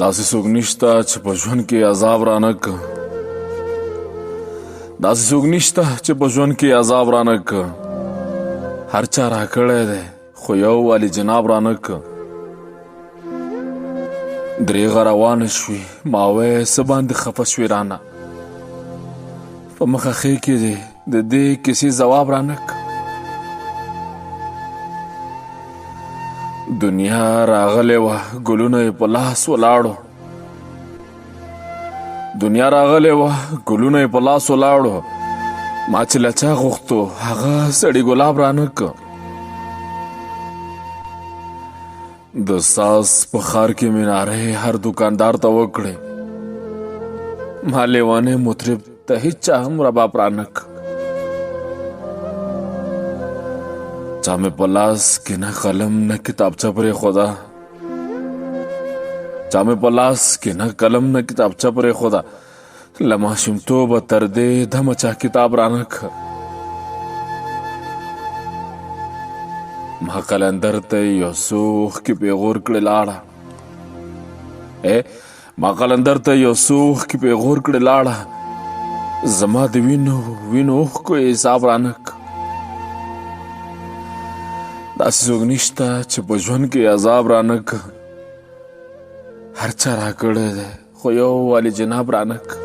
داسې څوک نشته چې په ژوند کې عذاب رانه که داسې څوک نشته چې په ژوند کې عذاب رانه که هر چا راکړی دی خو یو والي جناب رانه که درېغه روانه شوې ما وایې څه باندې خفه شوې رانه په مخه ښې کې دی د دې کیسې ځواب رانه که دنیا راغلی وه ګلونه یې په لاس ولاړو دنیا راغلی وه ګلونه یې په لاس ولاړو ما چې له چا غوښتو هغه سړي ګلاب رانه که د ساز په ښار کې مینارې هر دوکاندار ته وکړې ما لیوانې مطرب ته هیچا هم رباب رانه که چا مې په لاس کې نه قلم نه کتابچه پرېښوده چا مې په لاس کې نه قلم نه کتابچه پرېښوده له ماشومتوبه تر دې دمه چا کتاب رانه که ما قلندر ته یو څو اوښکې پیغور کړې لاړه ما قلندر ته یو څو اوښکې پیغور کړې لاړه زما د وینو اوښکو حساب رانه که داسې څوک نشته چې په ژوند کې عذاب رانه که هر چا راکړی دی خو یو والي جناب رانه که